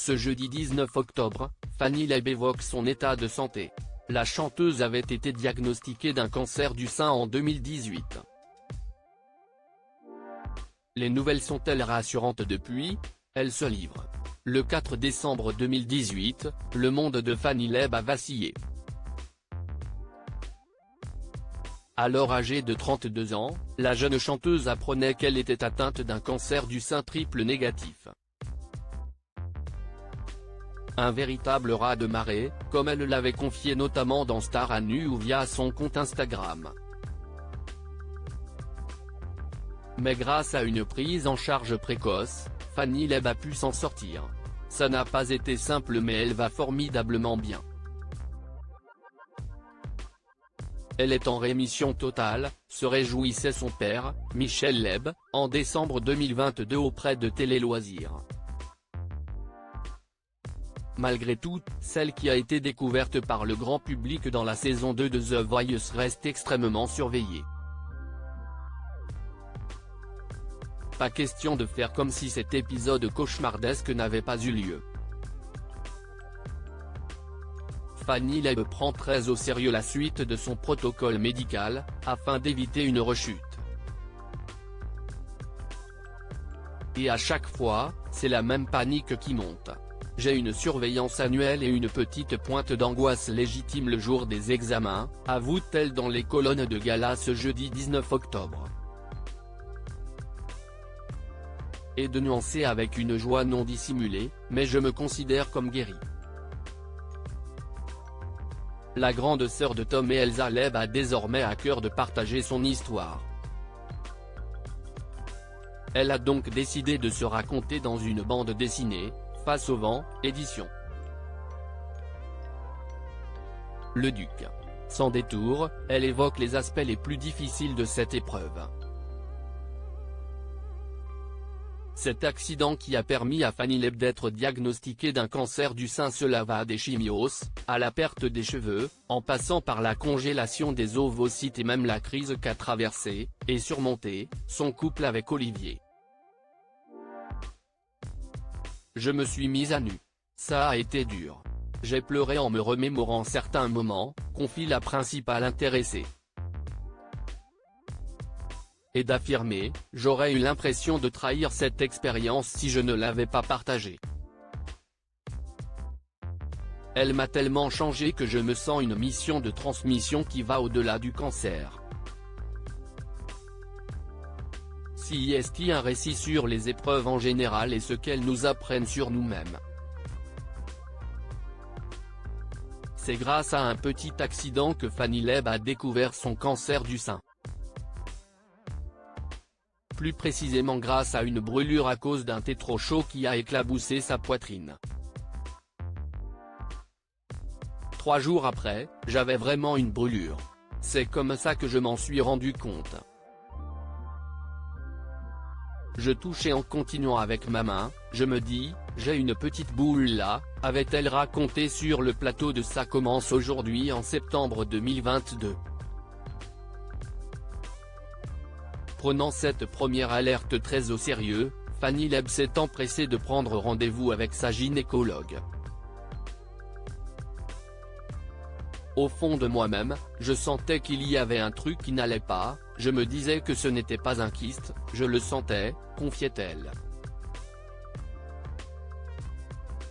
Ce jeudi 19 octobre, Fanny Leb évoque son état de santé. La chanteuse avait été diagnostiquée d'un cancer du sein en 2018. Les nouvelles sont-elles rassurantes depuis ? Elle se livre. Le 4 décembre 2018, le monde de Fanny Leb a vacillé. Alors âgée de 32 ans, la jeune chanteuse apprenait qu'elle était atteinte d'un cancer du sein triple négatif. Un véritable raz de marée, comme elle l'avait confié notamment dans Star à nu ou via son compte Instagram. Mais grâce à une prise en charge précoce, Fanny Leb a pu s'en sortir. Ça n'a pas été simple mais elle va formidablement bien. Elle est en rémission totale, se réjouissait son père, Michel Leb, en décembre 2022 auprès de Télé Loisirs. Malgré tout, celle qui a été découverte par le grand public dans la saison 2 de The Voice reste extrêmement surveillée. Pas question de faire comme si cet épisode cauchemardesque n'avait pas eu lieu. Fanny Leb prend très au sérieux la suite de son protocole médical, afin d'éviter une rechute. Et à chaque fois, c'est la même panique qui monte. J'ai une surveillance annuelle et une petite pointe d'angoisse légitime le jour des examens, avoue-t-elle dans les colonnes de gala ce jeudi 19 octobre. Et de nuancer avec une joie non dissimulée, mais je me considère comme guérie. La grande sœur de Tom et Elsa Leb a désormais à cœur de partager son histoire. Elle a donc décidé de se raconter dans une bande dessinée, Face au vent, édition. Le Duc. Sans détour, elle évoque les aspects les plus difficiles de cette épreuve. Cet accident qui a permis à Fanny Leb d'être diagnostiquée d'un cancer du sein, cela va des chimios, à la perte des cheveux, en passant par la congélation des ovocytes et même la crise qu'a traversée, et surmontée, son couple avec Olivier. Je me suis mise à nu. Ça a été dur. J'ai pleuré en me remémorant certains moments, confie la principale intéressée. Et d'affirmer, j'aurais eu l'impression de trahir cette expérience si je ne l'avais pas partagée. Elle m'a tellement changé que je me sens une mission de transmission qui va au-delà du cancer. Si est un récit sur les épreuves en général et ce qu'elles nous apprennent sur nous-mêmes. C'est grâce à un petit accident que Fanny Leb a découvert son cancer du sein. Plus précisément grâce à une brûlure à cause d'un thé trop chaud qui a éclaboussé sa poitrine. 3 jours après, j'avais vraiment une brûlure. C'est comme ça que je m'en suis rendu compte. Je touchais en continuant avec ma main, je me dis, j'ai une petite boule là, avait-elle raconté sur le plateau de Ça commence aujourd'hui en septembre 2022. Prenant cette première alerte très au sérieux, Fanny Leb s'est empressée de prendre rendez-vous avec sa gynécologue. Au fond de moi-même, je sentais qu'il y avait un truc qui n'allait pas, je me disais que ce n'était pas un kyste, je le sentais, confiait-elle.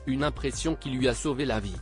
Une impression qui lui a sauvé la vie.